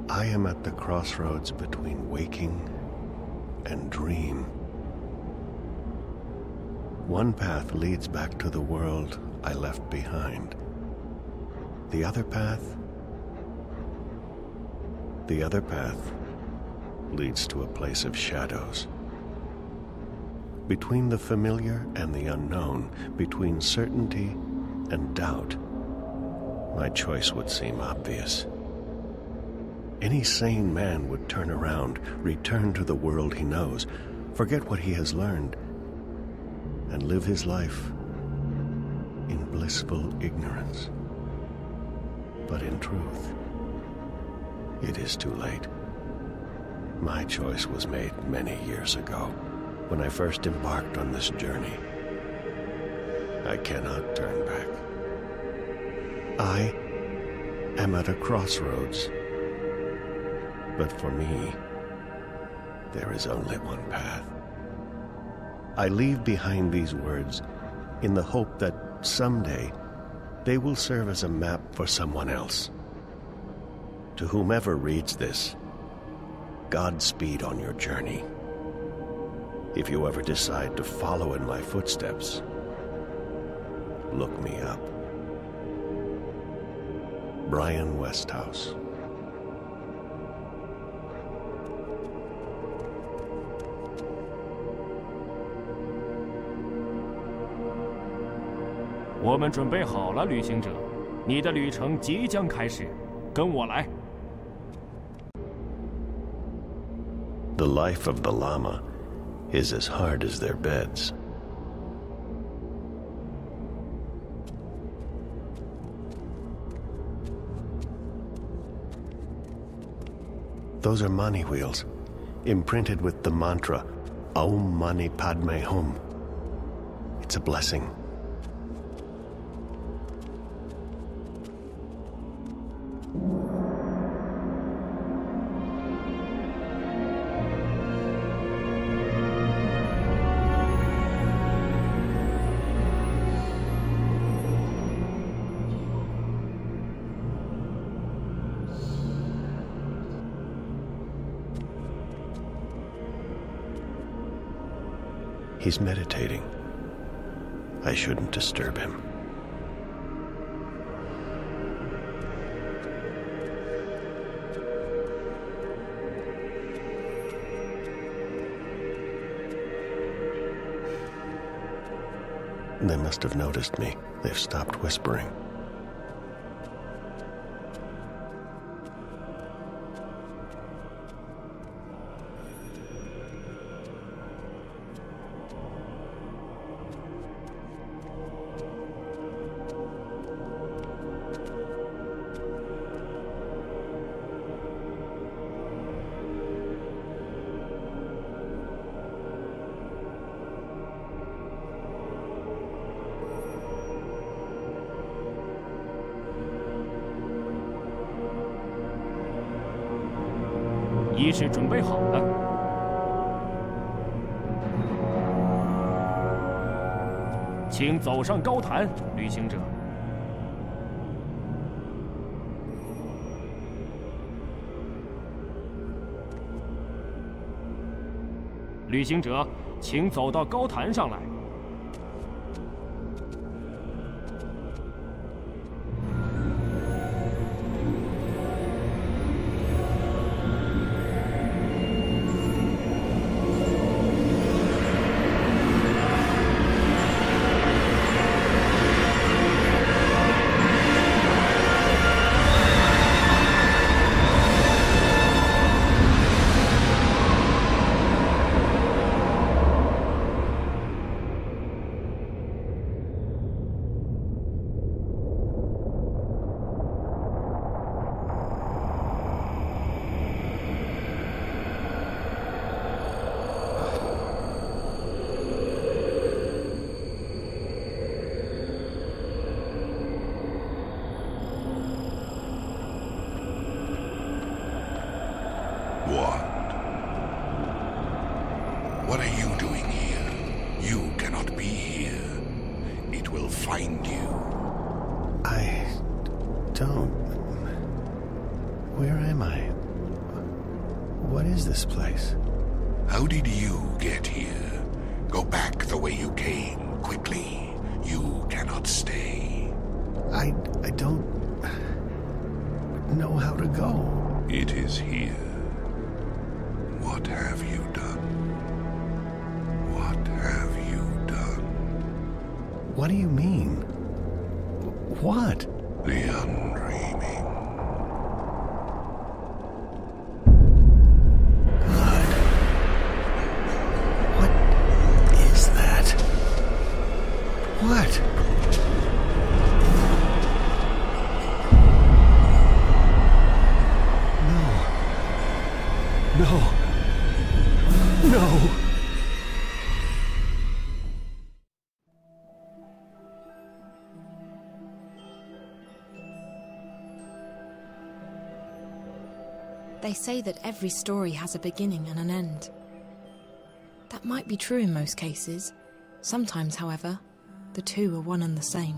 I am at the crossroads between waking and dream. One path leads back to the world I left behind. The other path leads to a place of shadows. Between the familiar and the unknown, between certainty and doubt, my choice would seem obvious. Any sane man would turn around, return to the world he knows, forget what he has learned, and live his life in blissful ignorance. But in truth, it is too late. My choice was made many years ago, when I first embarked on this journey. I cannot turn back. I am at a crossroads. But for me, there is only one path. I leave behind these words in the hope that someday they will serve as a map for someone else. To whomever reads this, Godspeed on your journey. If you ever decide to follow in my footsteps, look me up. Brian Westhouse. 我们准备好了，旅行者，你的旅程即将开始，跟我来。The life of the llama is as hard as their beds. Those are mani wheels, imprinted with the mantra, Om Mani Padme Hum. It's a blessing. He's meditating. I shouldn't disturb him. They must have noticed me. They've stopped whispering.仪式准备好了，请走上高坛，旅行者。旅行者，请走到高坛上来。 What are you doing here? You cannot be here. It will find you. I don't... Where am I? What is this place? How did you get here? Go back the way you came, quickly. You cannot stay. I don't know how to go. It is here. What have you done? What have you done? What do you mean? What? The undreaming. God. What is that? What? No. No. They say that every story has a beginning and an end. That might be true in most cases. Sometimes, however, the two are one and the same.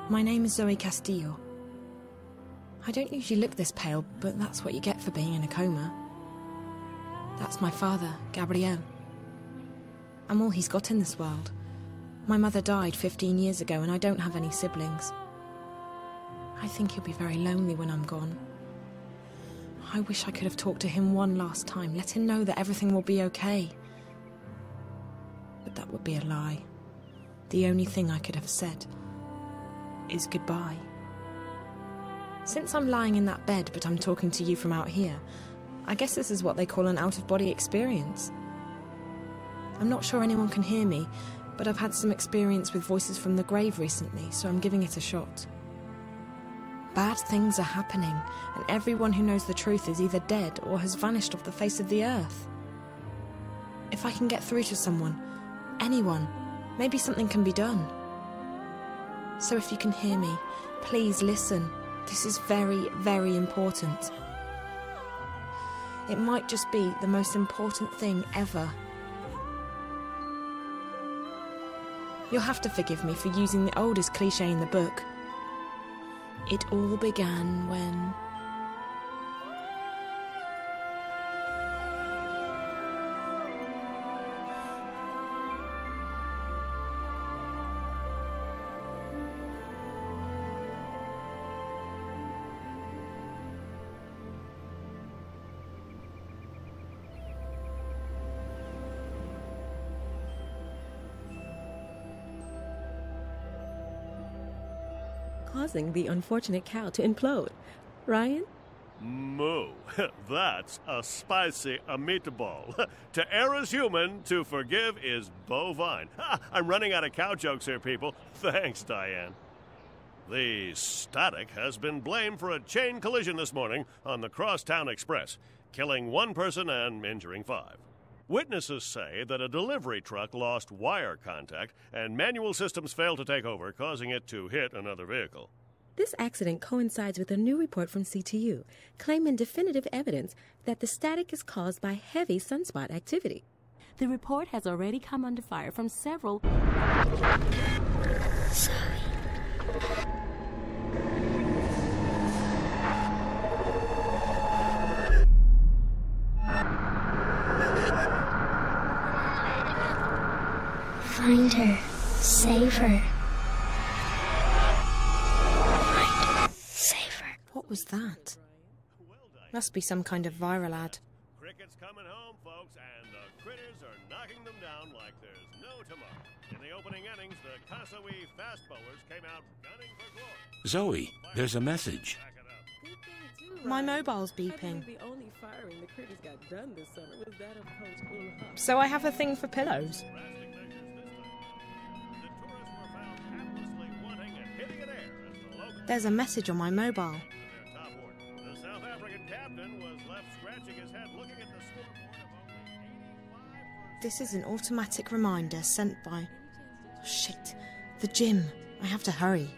My name is Zoë Castillo. I don't usually look this pale, but that's what you get for being in a coma. That's my father, Gabriel. I'm all he's got in this world. My mother died 15 years ago and I don't have any siblings. I think he'll be very lonely when I'm gone. I wish I could have talked to him one last time, let him know that everything will be okay. But that would be a lie. The only thing I could have said is goodbye. Since I'm lying in that bed but I'm talking to you from out here, I guess this is what they call an out-of-body experience. I'm not sure anyone can hear me, but I've had some experience with voices from the grave recently, so I'm giving it a shot. Bad things are happening, and everyone who knows the truth is either dead or has vanished off the face of the earth. If I can get through to someone, anyone, maybe something can be done. So if you can hear me, please listen. This is very, very important. It might just be the most important thing ever. You'll have to forgive me for using the oldest cliché in the book. It all began when... causing the unfortunate cow to implode. Ryan? Moo. That's a spicy meatball. To err is human, to forgive is bovine. I'm running out of cow jokes here, people. Thanks, Diane. The static has been blamed for a chain collision this morning on the Crosstown Express, killing one person and injuring 5. Witnesses say that a delivery truck lost wire contact and manual systems failed to take over, causing it to hit another vehicle. This accident coincides with a new report from CTU, claiming definitive evidence that the static is caused by heavy sunspot activity. The report has already come under fire from several... Find her. Save her. Find her. Save her. What was that? Must be some kind of viral ad. Cricket's coming home, folks, and the critters are knocking them down like there's no tomorrow. In the opening innings, the Casablanca fast bowlers came out gunning for glory. Zoe, there's a message. My mobile's beeping. The only firing the critters got done this summer was that of Coach Ulhop. So I have a thing for pillows. There's a message on my mobile. The South African captain was left scratching his head looking at the scoreboard of only 85%. This is an automatic reminder sent by... Oh, shit. The gym. I have to hurry.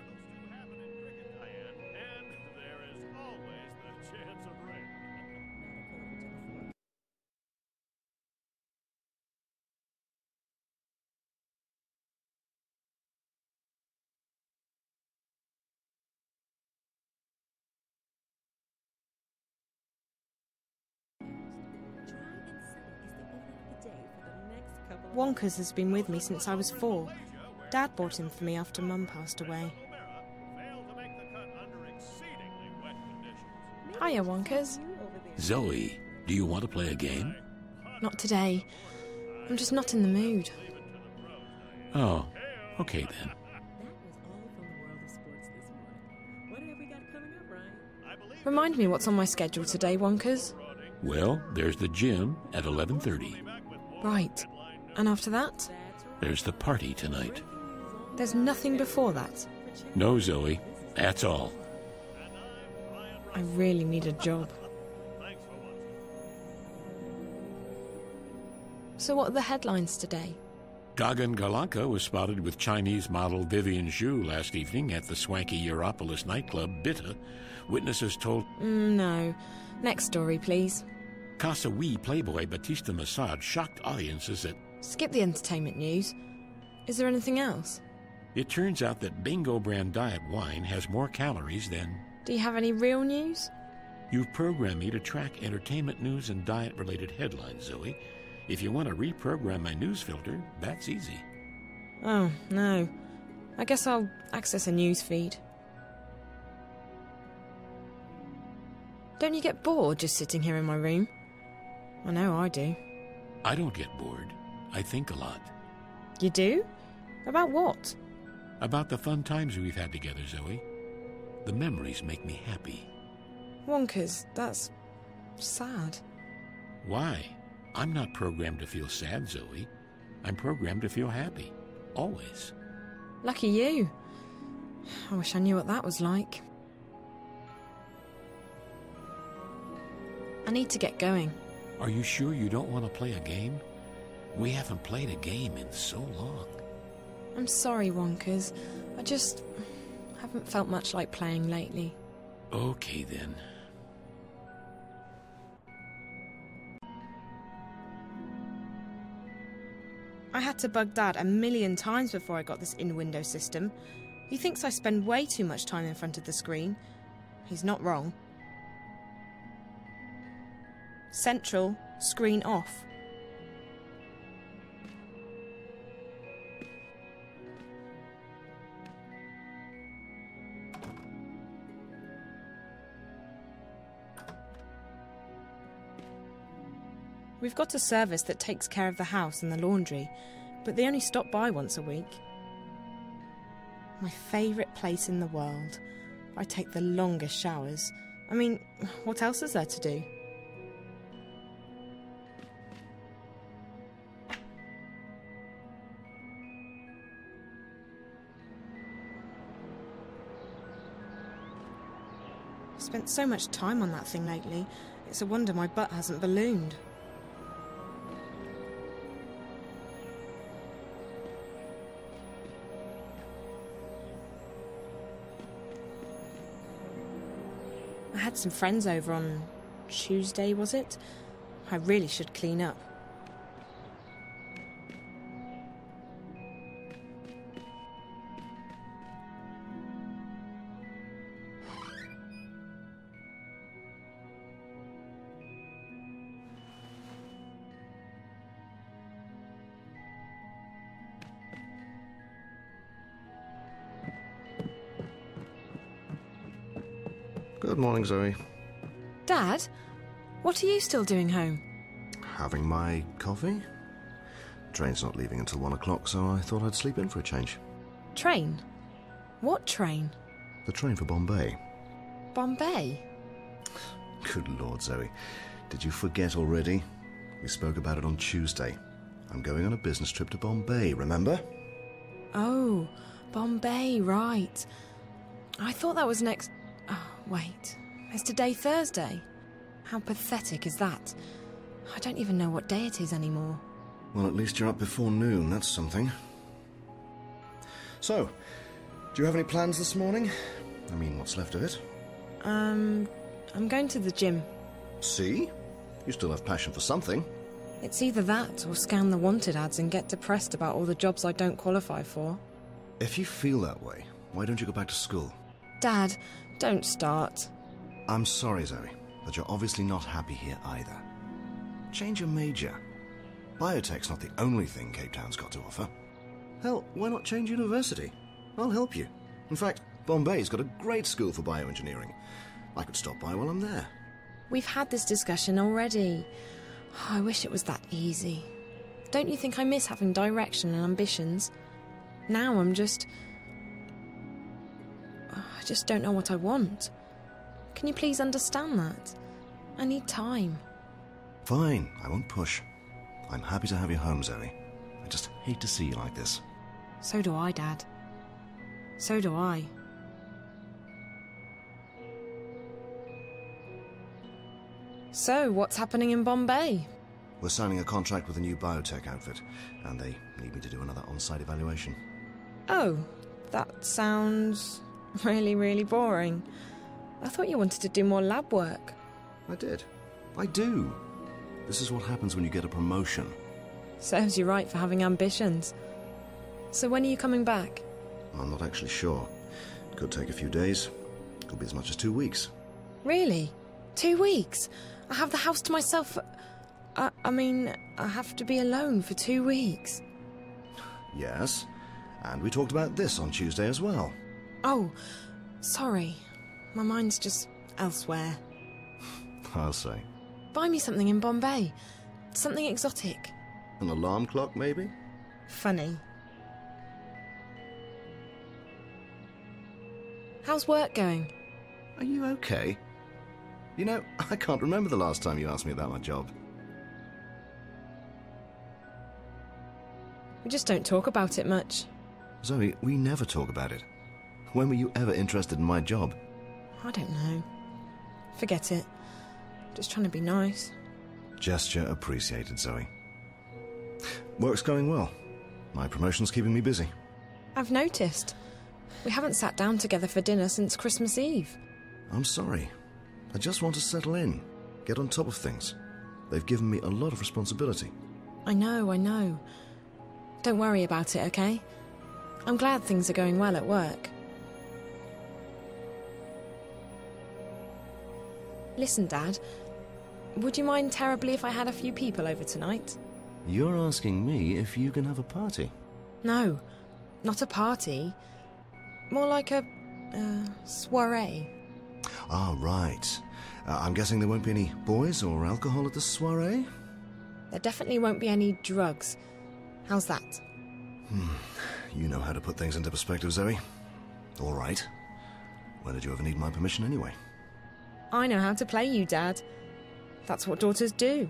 Wonkers has been with me since I was 4. Dad bought him for me after Mum passed away. Hiya, Wonkers. Zoe, do you want to play a game? Not today. I'm just not in the mood. Oh, okay then. Remind me what's on my schedule today, Wonkers. Well, there's the gym at 11:30. Right. And after that? There's the party tonight. There's nothing before that. No, Zoe. That's all. I really need a job. So what are the headlines today? Casablanca was spotted with Chinese model Vivian Zhu last evening at the swanky Europolis nightclub Bitta. Witnesses told... No. Next story, please. Casawi playboy Batista Massad shocked audiences at... Skip the entertainment news. Is there anything else? It turns out that Bingo brand diet wine has more calories than... Do you have any real news? You've programmed me to track entertainment news and diet-related headlines, Zoe. If you want to reprogram my news filter, that's easy. Oh, no. I guess I'll access a news feed. Don't you get bored just sitting here in my room? I know I do. I don't get bored. I think a lot. You do? About what? About the fun times we've had together, Zoe. The memories make me happy. Wonkers, that's... sad. Why? I'm not programmed to feel sad, Zoe. I'm programmed to feel happy. Always. Lucky you. I wish I knew what that was like. I need to get going. Are you sure you don't want to play a game? We haven't played a game in so long. I'm sorry, Wonkers. I just haven't felt much like playing lately. Okay, then. I had to bug Dad 1,000,000 times before I got this in-window system. He thinks I spend way too much time in front of the screen. He's not wrong. Central, screen off. We've got a service that takes care of the house and the laundry, but they only stop by once a week. My favourite place in the world. I take the longest showers. I mean, what else is there to do? I've spent so much time on that thing lately, it's a wonder my butt hasn't ballooned. I had some friends over on Tuesday, was it? I really should clean up. Good morning, Zoe. Dad, what are you still doing home? Having my coffee? Train's not leaving until 1 o'clock, so I thought I'd sleep in for a change. Train? What train? The train for Bombay. Bombay? Good Lord, Zoe. Did you forget already? We spoke about it on Tuesday. I'm going on a business trip to Bombay, remember? Oh, Bombay, right. I thought that was next... Oh, wait. It's today Thursday. How pathetic is that? I don't even know what day it is anymore. Well, at least you're up before noon, that's something. So, do you have any plans this morning? I mean, what's left of it? I'm going to the gym. See? You still have passion for something. It's either that or scan the wanted ads and get depressed about all the jobs I don't qualify for. If you feel that way, why don't you go back to school? Dad, don't start. I'm sorry, Zoe, but you're obviously not happy here either. Change your major. Biotech's not the only thing Cape Town's got to offer. Hell, why not change university? I'll help you. In fact, Bombay's got a great school for bioengineering. I could stop by while I'm there. We've had this discussion already. I wish it was that easy. Don't you think I miss having direction and ambitions? Now I just don't know what I want. Can you please understand that? I need time. Fine, I won't push. I'm happy to have you home, Zoe. I just hate to see you like this. So do I, Dad. So do I. So, what's happening in Bombay? We're signing a contract with a new biotech outfit, and they need me to do another on-site evaluation. Oh, that sounds really, really boring. I thought you wanted to do more lab work. I did. I do. This is what happens when you get a promotion. Serves you right for having ambitions. So when are you coming back? I'm not actually sure. It could take a few days. Could be as much as 2 weeks. Really? 2 weeks? I have the house to myself. I mean, I have to be alone for 2 weeks. Yes. And we talked about this on Tuesday as well. Oh, sorry. My mind's just elsewhere. I'll say. Buy me something in Bombay. Something exotic. An alarm clock, maybe? Funny. How's work going? Are you okay? You know, I can't remember the last time you asked me about my job. We just don't talk about it much. Zoe, we never talk about it. When were you ever interested in my job? I don't know. Forget it. Just trying to be nice. Gesture appreciated, Zoe. Work's going well. My promotion's keeping me busy. I've noticed. We haven't sat down together for dinner since Christmas Eve. I'm sorry. I just want to settle in, get on top of things. They've given me a lot of responsibility. I know. Don't worry about it, okay? I'm glad things are going well at work. Listen, Dad. Would you mind terribly if I had a few people over tonight? You're asking me if you can have a party? No, not a party. More like a soiree. Ah, right. I'm guessing there won't be any boys or alcohol at the soiree? There definitely won't be any drugs. How's that? You know how to put things into perspective, Zoe. All right. When did you ever need my permission anyway? I know how to play you, Dad. That's what daughters do.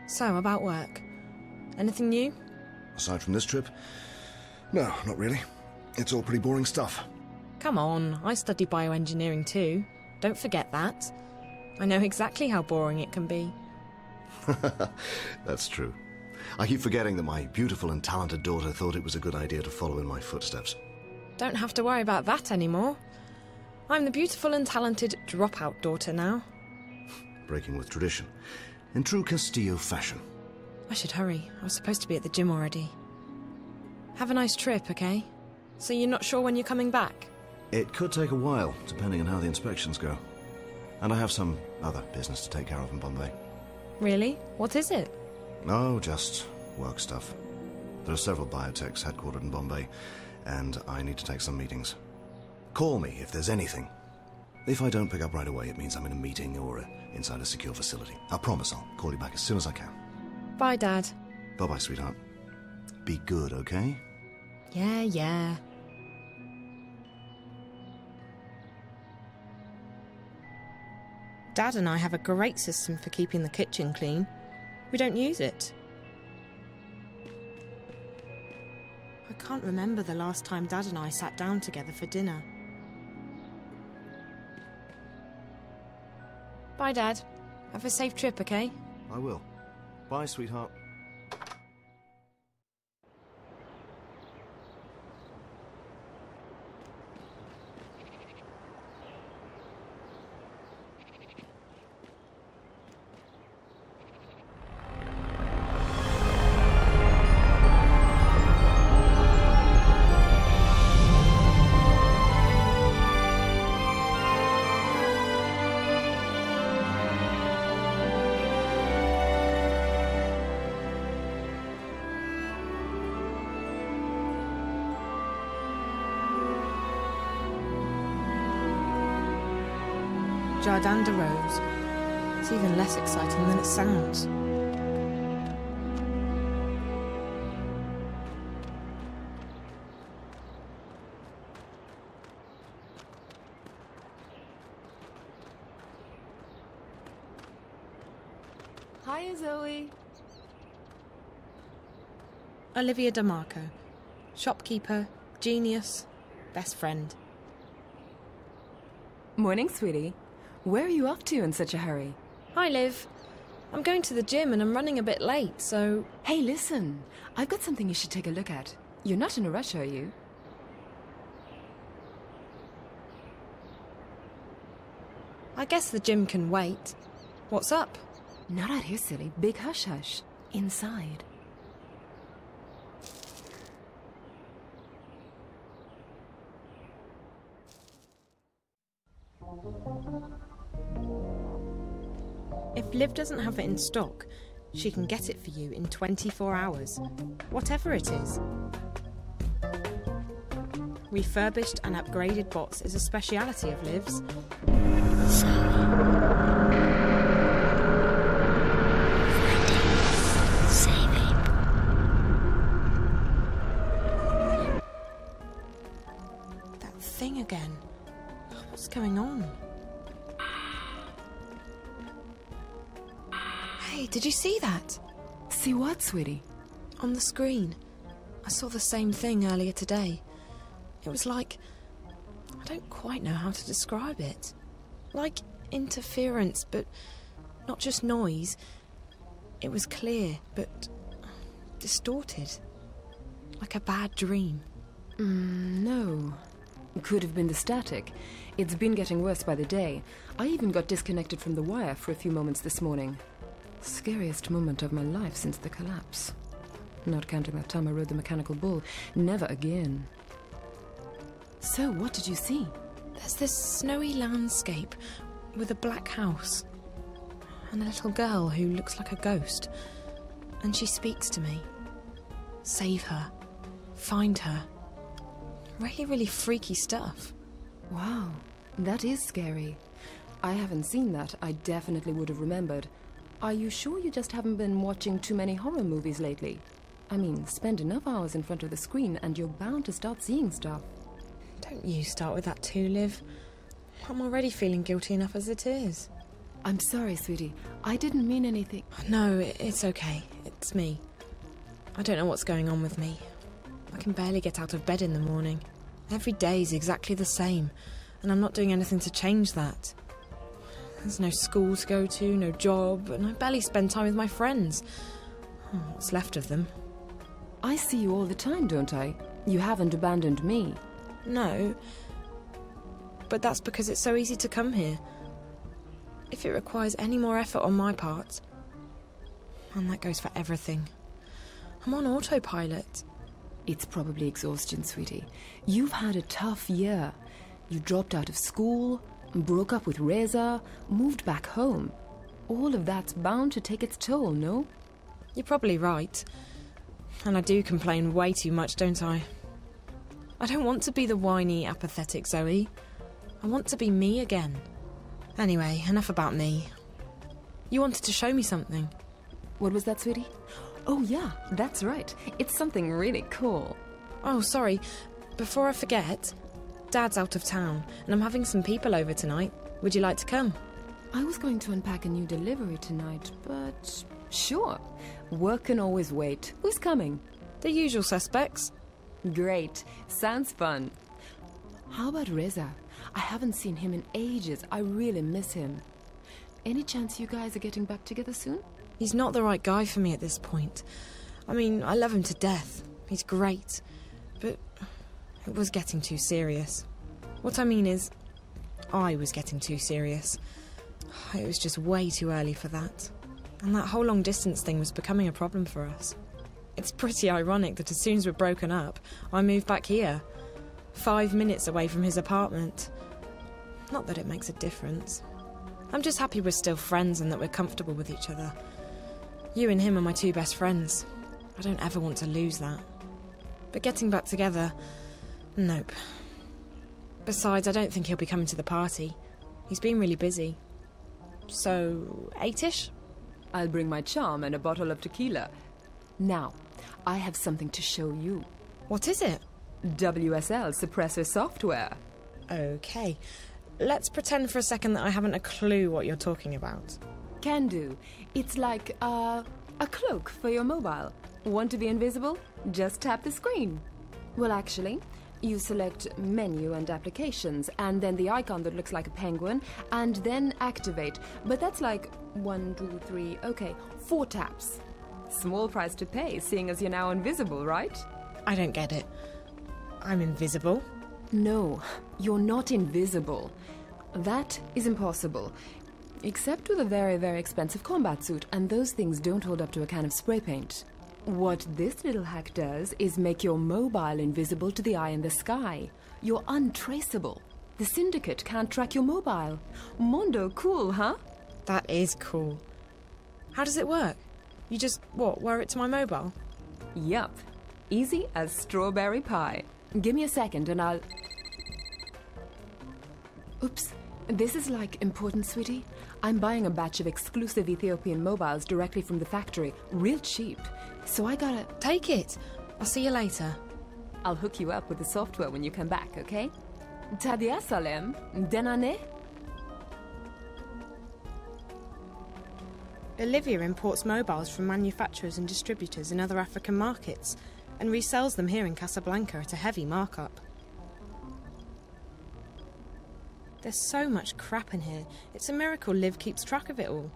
So, about work. Anything new? Aside from this trip? No, not really. It's all pretty boring stuff. Come on, I study bioengineering too. Don't forget that. I know exactly how boring it can be. That's true. I keep forgetting that my beautiful and talented daughter thought it was a good idea to follow in my footsteps. Don't have to worry about that anymore. I'm the beautiful and talented dropout daughter now. Breaking with tradition. In true Castillo fashion. I should hurry. I was supposed to be at the gym already. Have a nice trip, okay? So you're not sure when you're coming back? It could take a while, depending on how the inspections go. And I have some other business to take care of in Bombay. Really? What is it? No, just work stuff. There are several biotechs headquartered in Bombay, and I need to take some meetings. Call me if there's anything. If I don't pick up right away, it means I'm in a meeting or inside a secure facility. I promise I'll call you back as soon as I can. Bye, Dad. Bye-bye, sweetheart. Be good, okay? Yeah. Dad and I have a great system for keeping the kitchen clean. We don't use it. I can't remember the last time Dad and I sat down together for dinner. Bye, Dad. Have a safe trip, okay? I will. Bye, sweetheart. Jardin de Rose. It's even less exciting than it sounds. Hiya, Zoe. Olivia DeMarco. Shopkeeper, genius, best friend. Morning, sweetie. Where are you off to in such a hurry? Hi, Liv. I'm going to the gym and I'm running a bit late, so... Hey, listen. I've got something you should take a look at. You're not in a rush, are you? I guess the gym can wait. What's up? Not out here, silly. Big hush-hush. Inside. If Liv doesn't have it in stock, she can get it for you in 24 hours. Whatever it is. Refurbished and upgraded bots is a speciality of Liv's. That thing again. What's going on? Hey, did you see that? See what, sweetie? On the screen. I saw the same thing earlier today. It was like... I don't quite know how to describe it. Like interference, but not just noise. It was clear, but distorted. Like a bad dream. No. Could have been the static. It's been getting worse by the day. I even got disconnected from the wire for a few moments this morning. Scariest moment of my life since the collapse. Not counting that time I rode the mechanical bull. Never again. So, what did you see? There's this snowy landscape with a black house and a little girl who looks like a ghost. And she speaks to me. Save her. Find her. Really, really freaky stuff. Wow, that is scary. I haven't seen that. I definitely would have remembered. Are you sure you just haven't been watching too many horror movies lately? I mean, spend enough hours in front of the screen and you're bound to start seeing stuff. Don't you start with that too, Liv. I'm already feeling guilty enough as it is. I'm sorry, sweetie. I didn't mean anything. No, it's okay. It's me. I don't know what's going on with me. I can barely get out of bed in the morning. Every day's exactly the same, and I'm not doing anything to change that. There's no school to go to, no job, and I barely spend time with my friends. What's left of them. I see you all the time, don't I? You haven't abandoned me. No, but that's because it's so easy to come here. If it requires any more effort on my part, and that goes for everything, I'm on autopilot. It's probably exhaustion, sweetie. You've had a tough year. You dropped out of school, broke up with Reza, moved back home. All of that's bound to take its toll, no? You're probably right. And I do complain way too much, don't I? I don't want to be the whiny, apathetic Zoe. I want to be me again. Anyway, enough about me. You wanted to show me something. What was that, sweetie? Oh yeah, that's right. It's something really cool. Oh, sorry. Before I forget, Dad's out of town, and I'm having some people over tonight. Would you like to come? I was going to unpack a new delivery tonight, but sure. Work can always wait. Who's coming? The usual suspects. Great. Sounds fun. How about Reza? I haven't seen him in ages. I really miss him. Any chance you guys are getting back together soon? He's not the right guy for me at this point. I mean, I love him to death. He's great. But it was getting too serious. What I mean is, I was getting too serious. It was just way too early for that. And that whole long-distance thing was becoming a problem for us. It's pretty ironic that as soon as we're broken up, I moved back here. 5 minutes away from his apartment. Not that it makes a difference. I'm just happy we're still friends and that we're comfortable with each other. You and him are my two best friends. I don't ever want to lose that. But getting back together... nope. Besides, I don't think he'll be coming to the party. He's been really busy. So, 8-ish? I'll bring my charm and a bottle of tequila. Now, I have something to show you. What is it? WSL suppressor software. Okay. Let's pretend for a second that I haven't a clue what you're talking about. Can do. It's like, a cloak for your mobile. Want to be invisible? Just tap the screen. Well, actually, you select menu and applications, and then the icon that looks like a penguin, and then activate. But that's like 1, 2, 3, okay, 4 taps. Small price to pay, seeing as you're now invisible, right? I don't get it. I'm invisible? No, you're not invisible. That is impossible. Except with a very, very expensive combat suit, and those things don't hold up to a can of spray paint. What this little hack does is make your mobile invisible to the eye in the sky. You're untraceable. The Syndicate can't track your mobile. Mondo cool, huh? That is cool. How does it work? You just, wire it to my mobile? Yup. Easy as strawberry pie. Give me a second and I'll... Oops. This is like important, sweetie. I'm buying a batch of exclusive Ethiopian mobiles directly from the factory. Real cheap. So I gotta... Take it. I'll see you later. I'll hook you up with the software when you come back, okay? Tadia Salem, Denane? Olivia imports mobiles from manufacturers and distributors in other African markets and resells them here in Casablanca at a heavy markup. There's so much crap in here. It's a miracle Liv keeps track of it all.